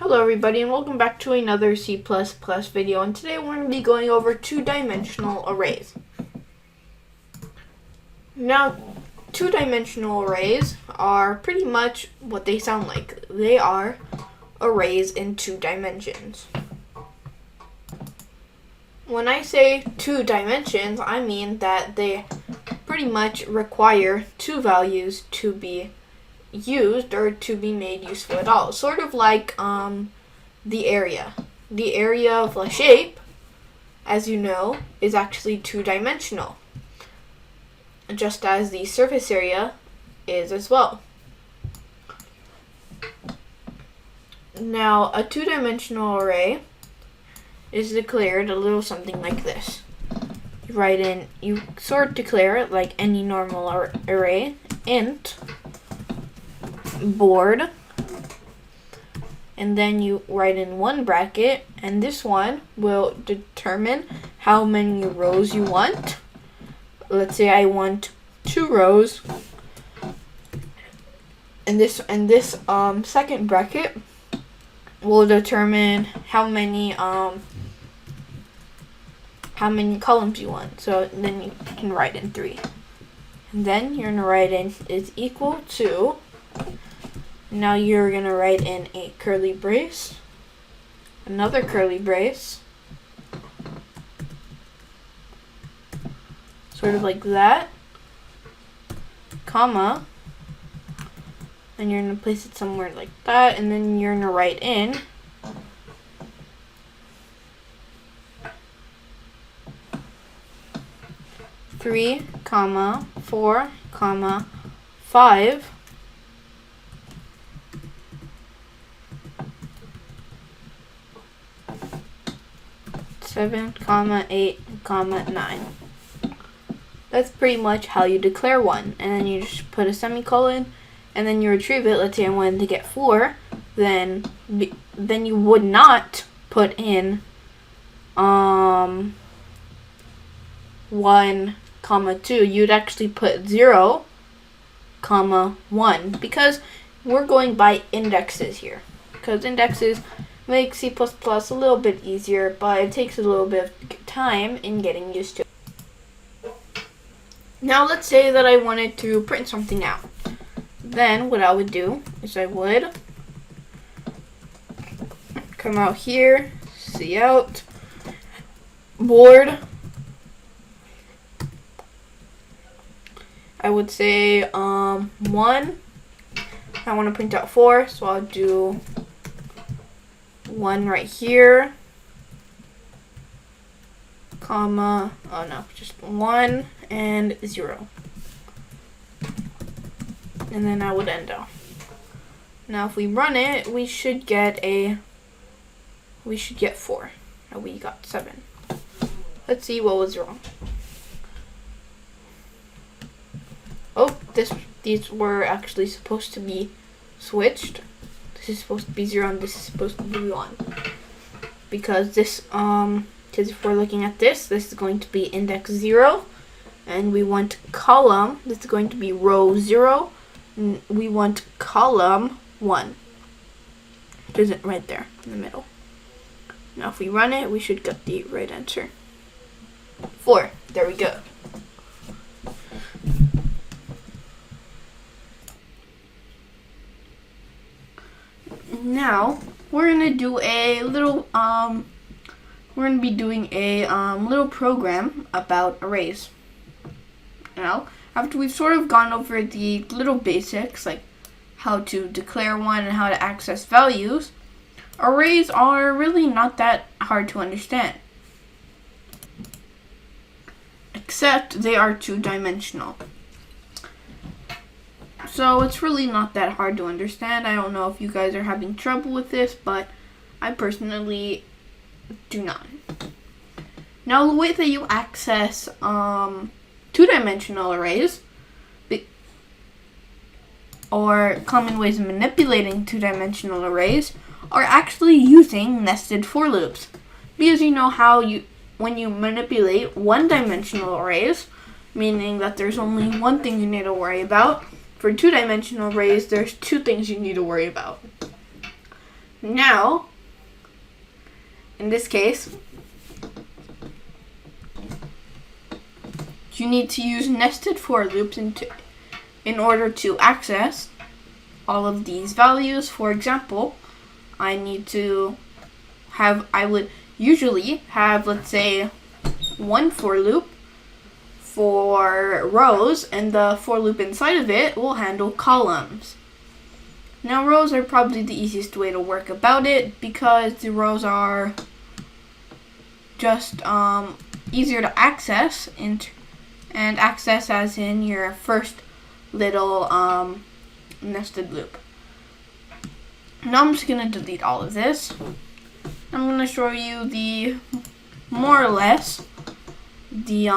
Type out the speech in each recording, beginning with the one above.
Hello everybody and welcome back to another C++ video, and today we're going to be going over two-dimensional arrays. Now, two-dimensional arrays are pretty much what they sound like. They are arrays in 2 dimensions. When I say 2 dimensions, I mean that they pretty much require 2 values to be used or to be made useful at all. Sort of like the area. The area of a shape, as you know, is actually 2-dimensional, just as the surface area is as well. Now, a 2-dimensional array is declared a little something like this. You sort of declare it like any normal array, int board, and then you write in one bracket, and this one will determine how many rows you want. Let's say I want 2 rows, and this second bracket will determine how many columns you want. So then you can write in 3, and then you're gonna write in is equal to. Now you're going to write in a curly brace, another curly brace, sort of like that, comma, and you're going to place it somewhere like that, and then you're going to write in three, comma, 4, comma, 5, 7, 8, 9. That's pretty much how you declare one. And then you just put a semicolon, and then you retrieve it. Let's say I wanted to get 4, then you would not put in 1, 2. You'd actually put 0, 1, because we're going by indexes here. Because indexes make C++ a little bit easier, but it takes a little bit of time in getting used to it. Now let's say that I wanted to print something out. Then what I would do is I would come out here, cout, board. I would say 1. I want to print out 4, so I'll do 1 right here, comma, just 1 and 0. And then I would end off. Now if we run it, we should get 4. And we got 7. Let's see what was wrong. Oh, these were actually supposed to be switched. This is supposed to be 0 and this is supposed to be 1. Because this, because if we're looking at this is going to be index 0. And we want column, this is going to be row 0. And we want column 1. Which isn't right there in the middle. Now if we run it, we should get the right answer. 4. There we go. Now we're gonna do a little little program about arrays. Now, after we've sort of gone over the little basics, like how to declare one and how to access values, arrays are really not that hard to understand. Except they are 2-dimensional. So it's really not that hard to understand. I don't know if you guys are having trouble with this, but I personally do not. Now the way that you access 2-dimensional arrays, or common ways of manipulating 2-dimensional arrays, are actually using nested for loops. Because you know how when you manipulate 1-dimensional arrays, meaning that there's only one thing you need to worry about, for 2-dimensional arrays, there's 2 things you need to worry about. Now, in this case, you need to use nested for loops in order to access all of these values. For example, I would usually have, let's say, one for loop for rows, and the for loop inside of it will handle columns. Now, rows are probably the easiest way to work about it because the rows are just easier to access, and access as in your first little nested loop. Now I'm just going to delete all of this. I'm going to show you the more or less the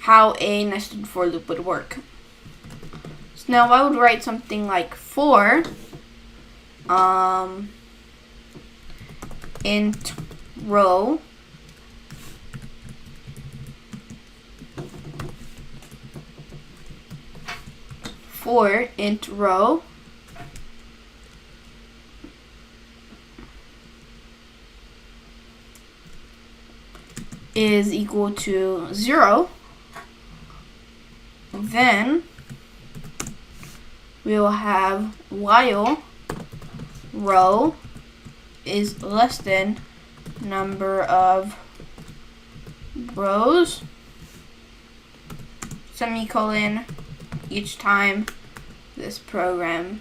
how a nested for loop would work. So now I would write something like for int row is equal to 0, then we will have while row is less than number of rows, semicolon, each time this program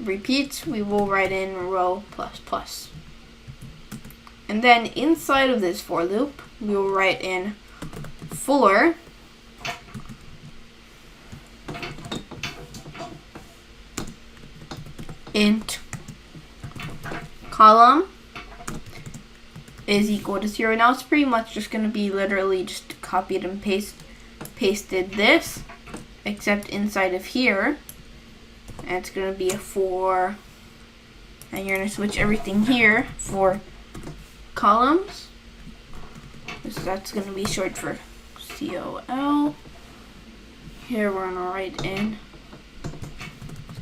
repeats, we will write in row plus plus. And then inside of this for loop, we will write in for int column is equal to 0. Now it's pretty much just going to be literally just copied and pasted this, except inside of here, and it's going to be a for, and you're going to switch everything here for columns. So that's going to be short for COL. Here we're going to write in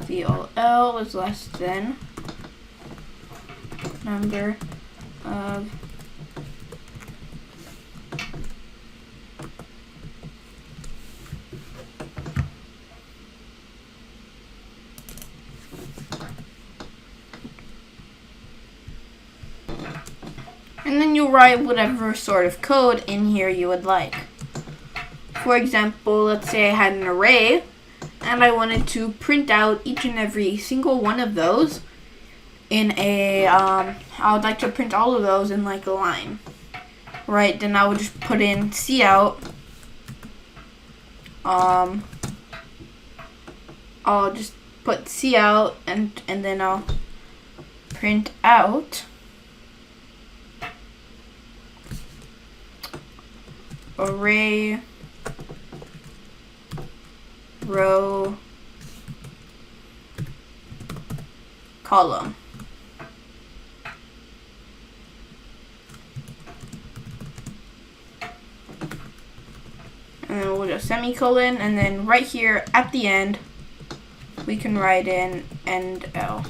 COL is less than number of and then you'll write whatever sort of code in here you would like. For example, let's say I had an array and I wanted to print out each and every single one of those in a, I would like to print all of those in like a line, right? Then I would just put in cout, I'll just put cout and then I'll print out array row column. And then we'll just semicolon, and then right here at the end we can write in end L.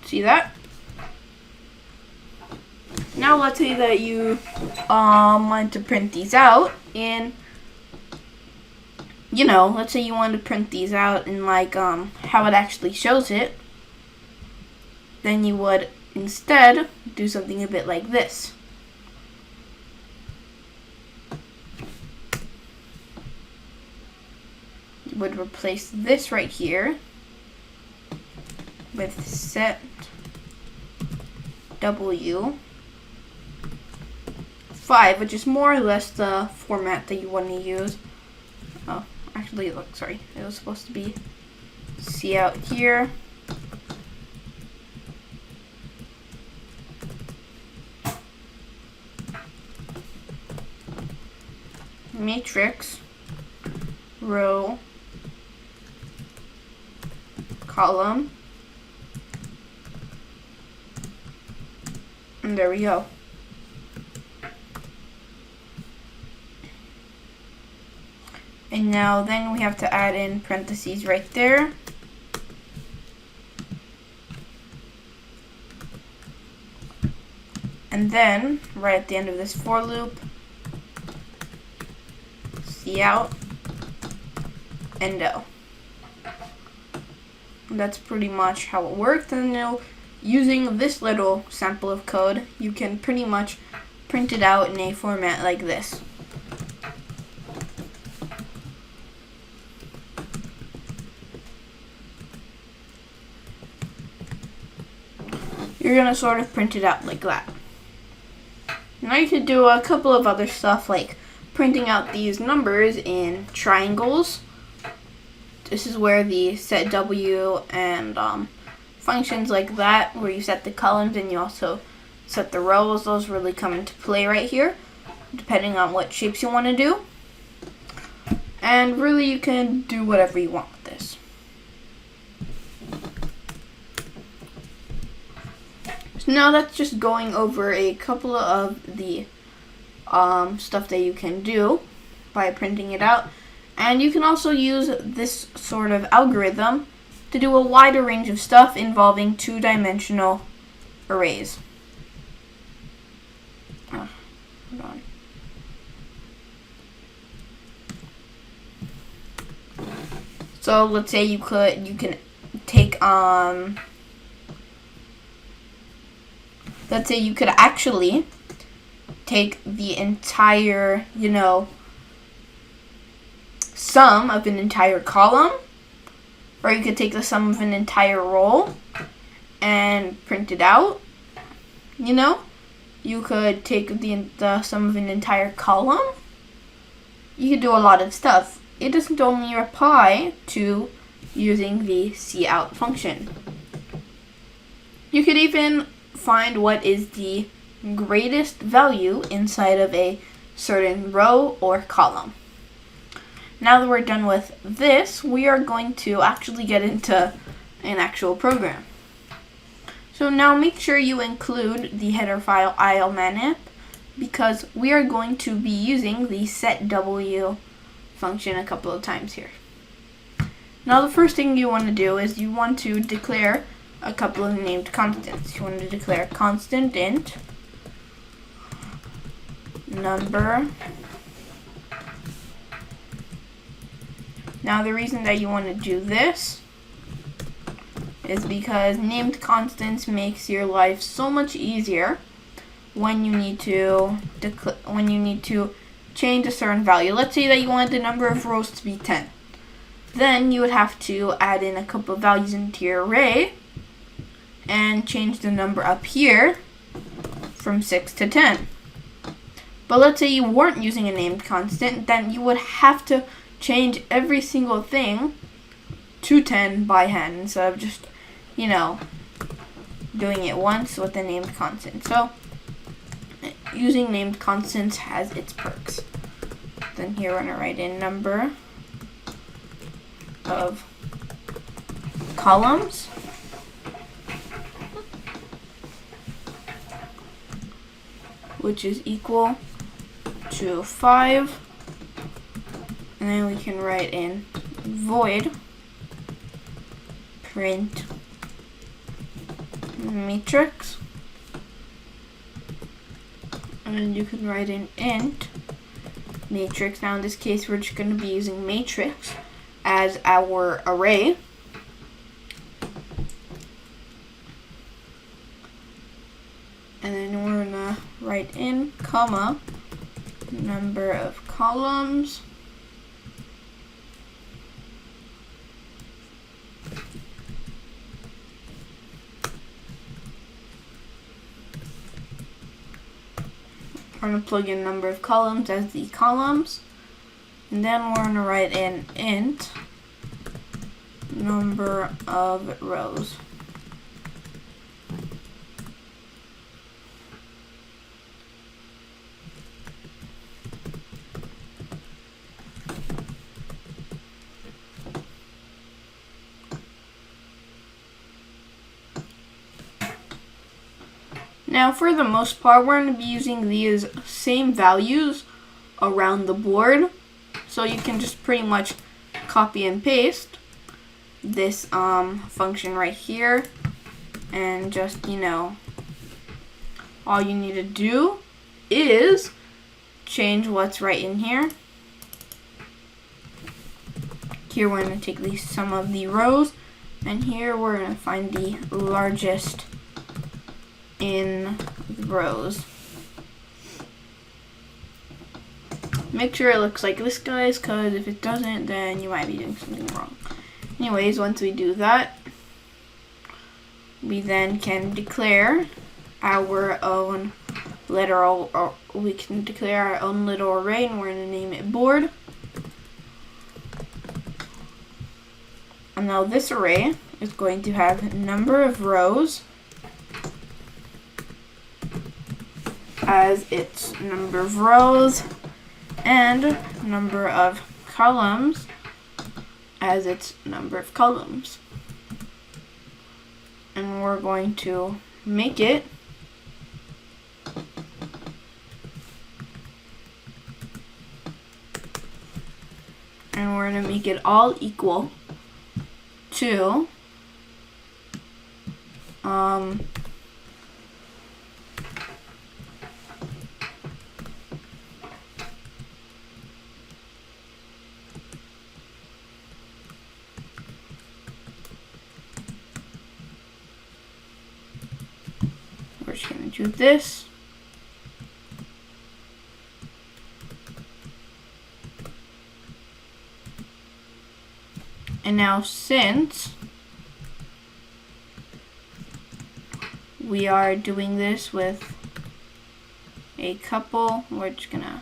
See that? Now let's say that you want to print these out in, let's say you want to print these out in like how it actually shows it. Then you would instead do something a bit like this. You would replace this right here with set W 5, which is more or less the format that you want to use. Oh, actually, look, sorry. It was supposed to be cout here. Matrix row column. And there we go. And now then we have to add in parentheses right there. And then, right at the end of this for loop, cout, endo. And that's pretty much how it works. And now, using this little sample of code, you can pretty much print it out in a format like this. You're going to sort of print it out like that. Now you could do a couple of other stuff like printing out these numbers in triangles. This is where the set W and functions like that, where you set the columns and you also set the rows, those really come into play right here, depending on what shapes you want to do. And really you can do whatever you want with this. So now that's just going over a couple of the stuff that you can do by printing it out. And you can also use this sort of algorithm to do a wider range of stuff involving two-dimensional arrays. Hold on. So let's say you can take let's say you could actually take the entire, sum of an entire column, or you could take the sum of an entire row and print it out. You could take the sum of an entire column. You could do a lot of stuff. It doesn't only apply to using the cout function. You could even find what is the greatest value inside of a certain row or column. Now that we're done with this, we are going to actually get into an actual program. So now make sure you include the header file ilmanip, because we are going to be using the setW function a couple of times here. Now the first thing you want to do is you want to declare a couple of named constants. You want to declare constant int number. Now the reason that you want to do this is because named constants makes your life so much easier when you need to change a certain value. Let's say that you wanted the number of rows to be 10. Then you would have to add in a couple of values into your array and change the number up here from 6 to 10. But let's say you weren't using a named constant, then you would have to change every single thing to 10 by hand instead of just, doing it once with a named constant. So using named constants has its perks. Then here we're going to write in number of columns, which is equal to 5. And then we can write in void print matrix. And then you can write in int matrix. Now in this case we're just going to be using matrix as our array. And then we're going to write in comma number of columns we're going to plug in number of columns as the columns, and then we're going to write in int number of rows. Now for the most part, we're going to be using these same values around the board. So you can just pretty much copy and paste this function right here, and just, you know, all you need to do is change what's right in here. Here we're going to take the sum of the rows, and here we're going to find the largest in the rows. Make sure it looks like this, guys, because if it doesn't, then you might be doing something wrong. Anyways, once we do that, we then can declare our own literal, or we can declare our own little array, and we're going to name it board. And now this array is going to have number of rows as its number of rows, and number of columns as its number of columns. And we're going to make it all equal to we're just going to do this. And now, since we are doing this with a couple, we're just gonna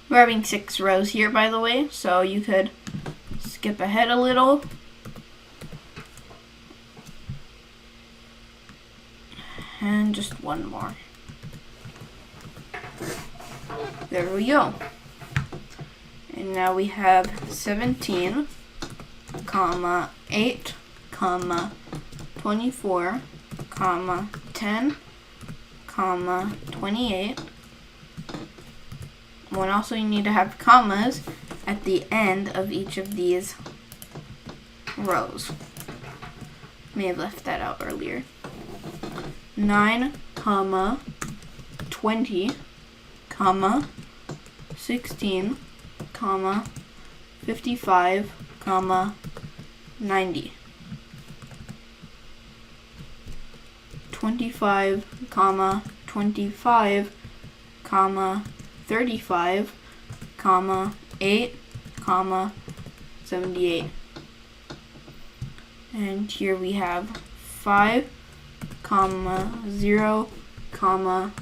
we're having 6 rows here, by the way, so you could skip ahead a little. And just one more. There we go. And now we have 17, comma, 8, comma, 24, comma, 10, comma, 28. Well, also you need to have commas at the end of each of these rows. May have left that out earlier. 9, comma, 20, comma, 16, comma, 55, comma, 90. 25, comma, 25, comma, 35, comma, 8, comma, 78. And here we have 5, comma, 0, comma,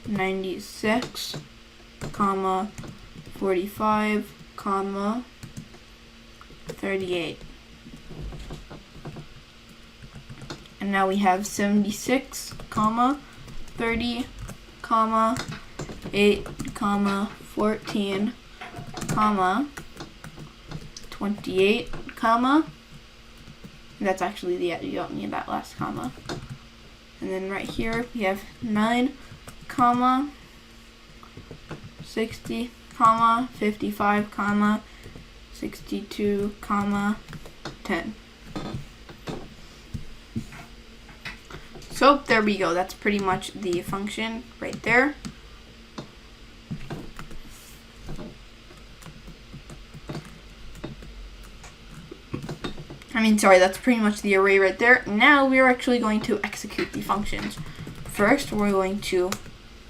96, comma, 45, comma, 38. And now we have 76, comma, 30, comma, 8, comma, 14, comma, 28, comma. That's actually you don't need that last comma. And then right here we have 9, comma, 60, comma, 55, comma, 62, comma, 10. So there we go. That's pretty much the function right there. That's pretty much the array right there. Now we're actually going to execute the functions. First, we're going to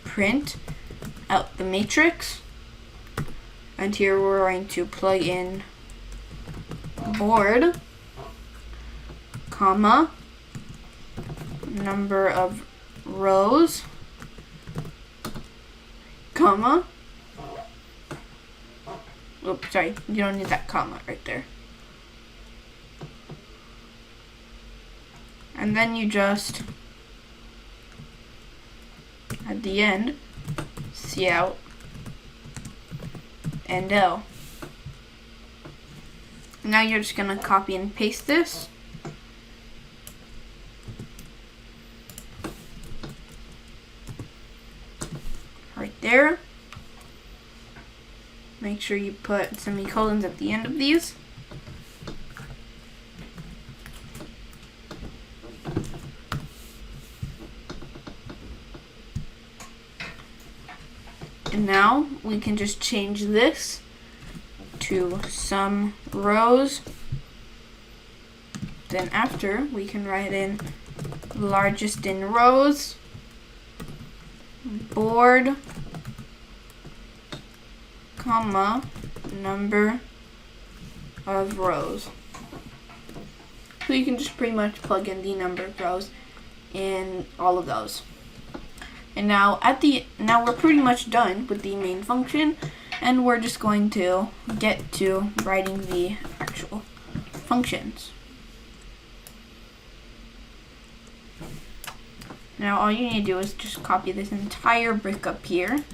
print out the matrix. And here we're going to plug in board, comma, number of rows, comma. Oops, sorry, you don't need that comma right there. And then you just, at the end, cout and L. Now you're just gonna copy and paste this. Right there. Make sure you put semicolons at the end of these. And now we can just change this to sum rows. Then after, we can write in largest in rows, board, comma, number of rows. So you can just pretty much plug in the number of rows in all of those. And now we're pretty much done with the main function, and we're just going to get to writing the actual functions. Now all you need to do is just copy this entire brick up here,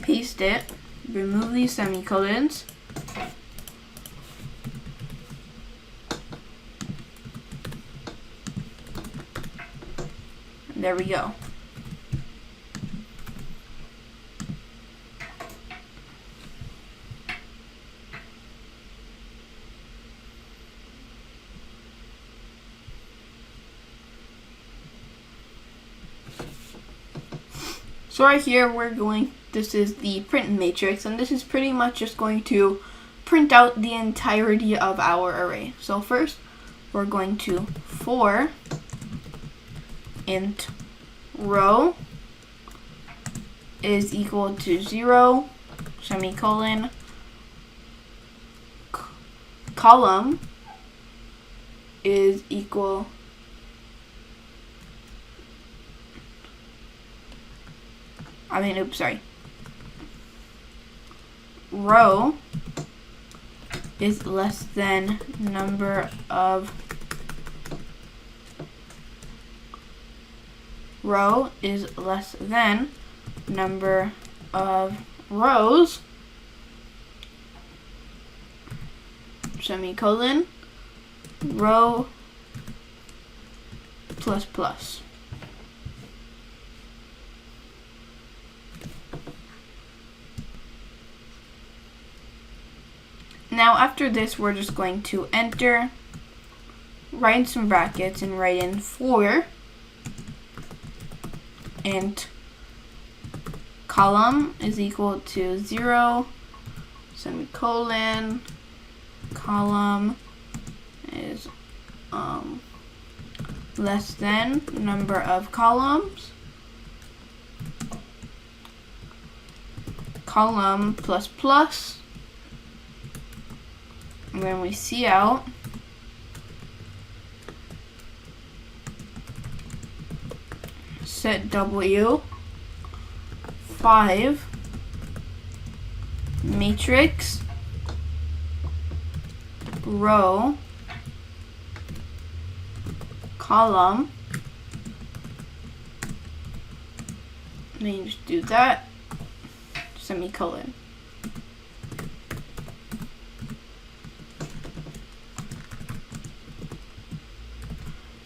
paste it, remove these semicolons, and there we go. So right here this is the print matrix, and this is pretty much just going to print out the entirety of our array. So first, we're going to for int row is equal to 0, semicolon, column is equal row is less than number of rows, semicolon, row plus plus. Now after this, we're just going to enter, write in some brackets, and write in for int column is equal to 0, semicolon, column is less than number of columns, column plus plus. And then we see out set W 5 matrix row column. Then you just do that, semicolon.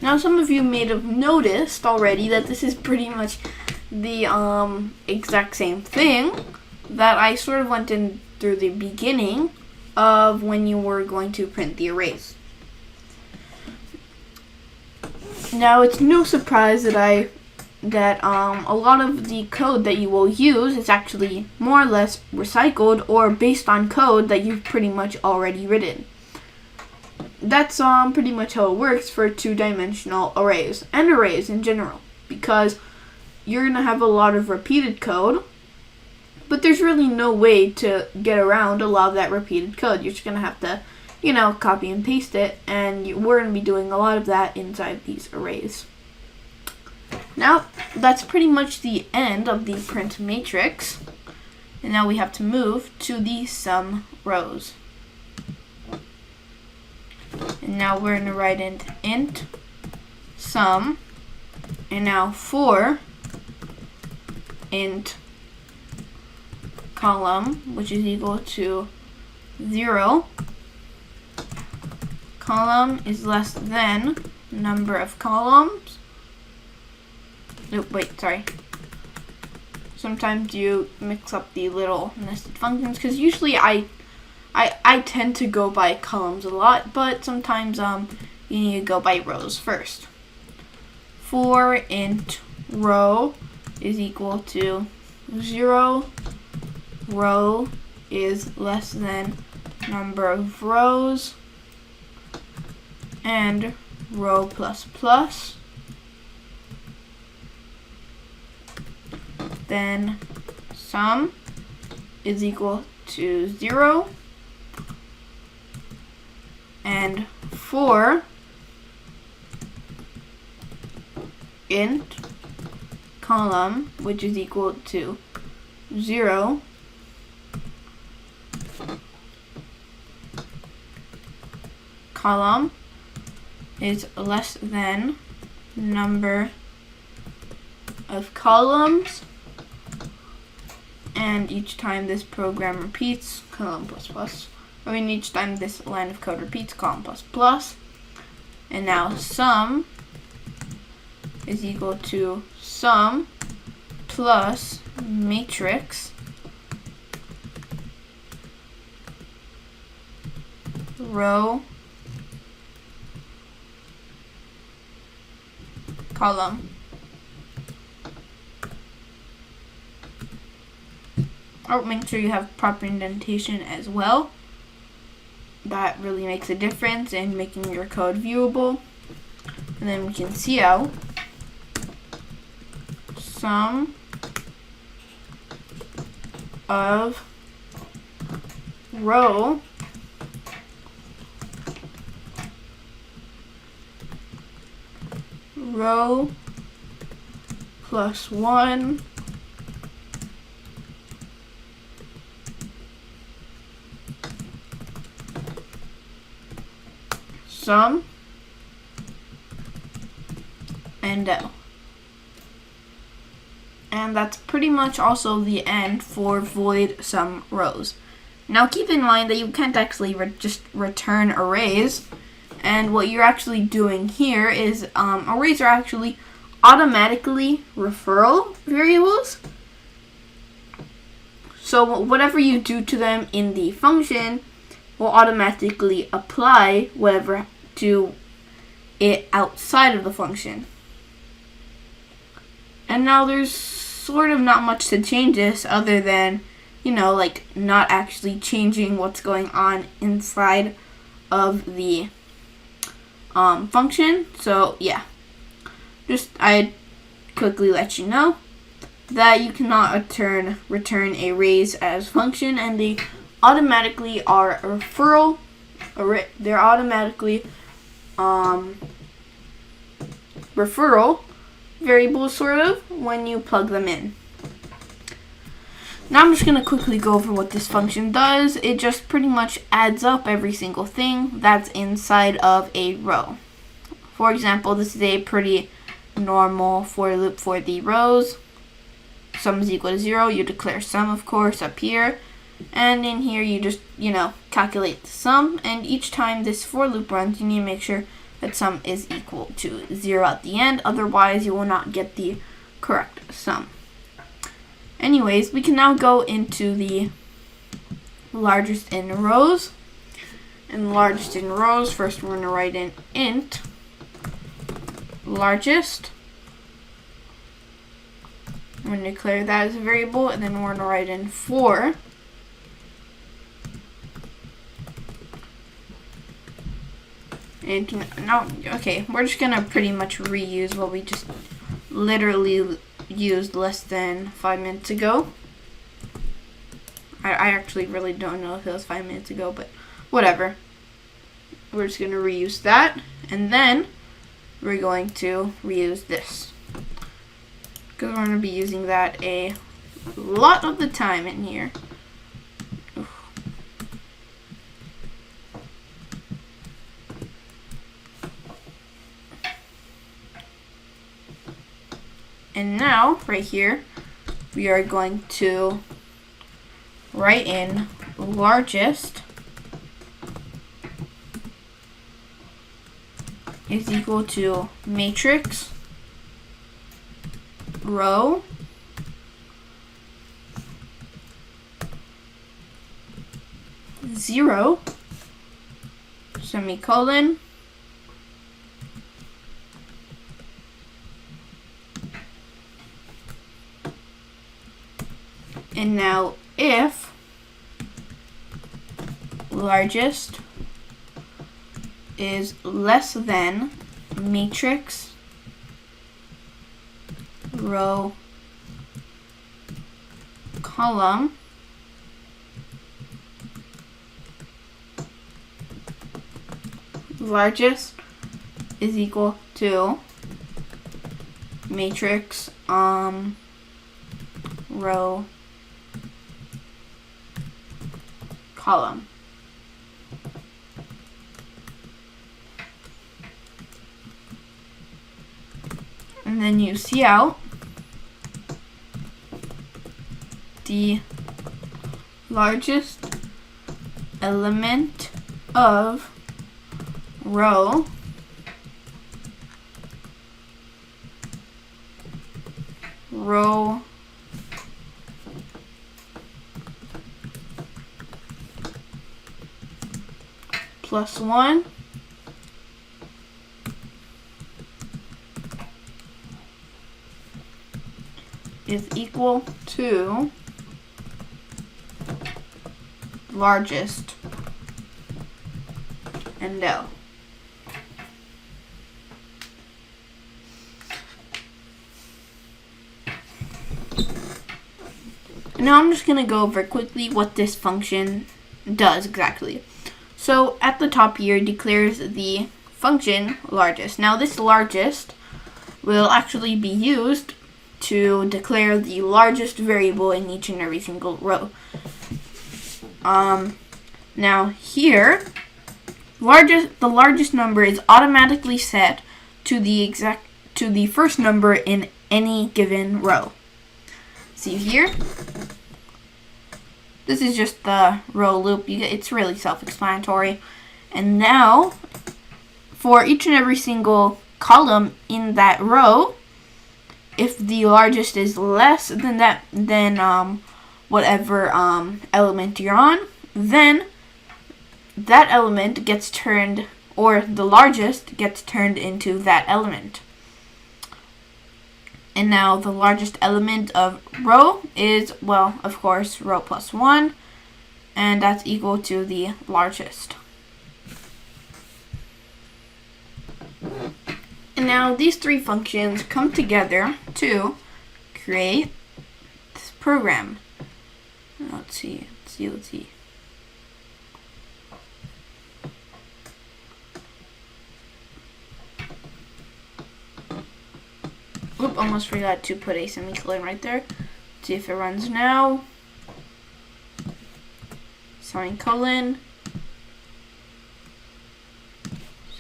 Now some of you may have noticed already that this is pretty much the exact same thing that I sort of went in through the beginning of when you were going to print the arrays. Now it's no surprise that a lot of the code that you will use is actually more or less recycled or based on code that you've pretty much already written. That's pretty much how it works for two-dimensional arrays and arrays in general, because you're going to have a lot of repeated code, but there's really no way to get around a lot of that repeated code. You're just going to have to, copy and paste it, and we're going to be doing a lot of that inside these arrays. Now, that's pretty much the end of the print matrix, and now we have to move to the sum rows. And now we're going to write in int sum, and now for int column, which is equal to 0, column is less than number of columns. Oh, wait, sorry. Sometimes you mix up the little nested functions because usually I tend to go by columns a lot, but sometimes you need to go by rows first. For int row is equal to 0, row is less than number of rows, and row plus plus, then sum is equal to 0, and for int column, which is equal to 0, column is less than number of columns, and each time this program repeats, column plus plus. I mean, each time this line of code repeats, column plus plus. And now sum is equal to sum plus matrix row column. Oh, make sure you have proper indentation as well. That really makes a difference in making your code viewable. And then we can see out sum of row plus 1 sum and out. And that's pretty much also the end for void sum rows. Now keep in mind that you can't actually just return arrays, and what you're actually doing here is arrays are actually automatically referral variables. So whatever you do to them in the function will automatically apply whatever to it outside of the function. And now there's sort of not much to change this other than, like not actually changing what's going on inside of the function. So yeah, I'd quickly let you know that you cannot return arrays as function, and they automatically are referral. They're automatically referral variables, sort of, when you plug them in. Now I'm just going to quickly go over what this function does. It just pretty much adds up every single thing that's inside of a row. For example, this is a pretty normal for loop for the rows. Sum is equal to 0. You declare sum, of course, up here. And in here, you just, calculate the sum. And each time this for loop runs, you need to make sure that sum is equal to 0 at the end. Otherwise, you will not get the correct sum. Anyways, we can now go into the largest in rows. And largest in rows, first we're going to write in int largest. I'm going to declare that as a variable, and then we're going to write in for and now, okay, we're just gonna pretty much reuse what we just literally used less than 5 minutes ago. I actually really don't know if it was 5 minutes ago, but whatever. We're just gonna reuse that, and then we're going to reuse this, because we're gonna be using that a lot of the time in here. And now, right here, we are going to write in largest is equal to matrix row zero semicolon and now if largest is less than matrix row column largest is equal to matrix row column. And then you see out the largest element of row plus 1 is equal to largest and L. Now I'm just going to go over quickly what this function does exactly. So at the top here declares the function largest. Now this largest will actually be used to declare the largest variable in each and every single row. Now here, the largest number is automatically set to the first number in any given row. See here? This is just the row loop. It's really self-explanatory. And now, for each and every single column in that row, if the largest is less than whatever element you're on, then that element gets turned, or the largest gets turned into that element. And now the largest element of row is, well, of course, row plus 1, and that's equal to the largest. And now these three functions come together to create this program. Let's see. Oop, almost forgot to put a semicolon right there. Let's see if it runs now. Semicolon.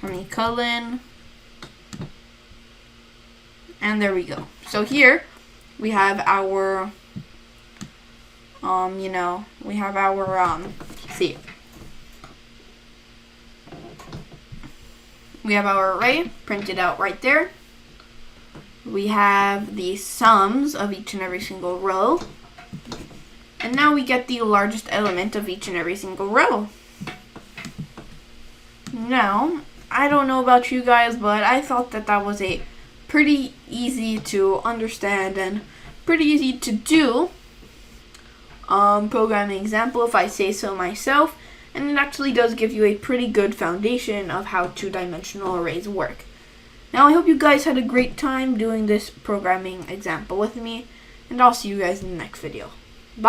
Semicolon. And there we go. So here we have our see. We have our array printed out right there. We have the sums of each and every single row. And now we get the largest element of each and every single row. Now, I don't know about you guys, but I thought that was a pretty easy to understand and pretty easy to do programming example, if I say so myself. And it actually does give you a pretty good foundation of how two-dimensional arrays work. Now I hope you guys had a great time doing this programming example with me, and I'll see you guys in the next video.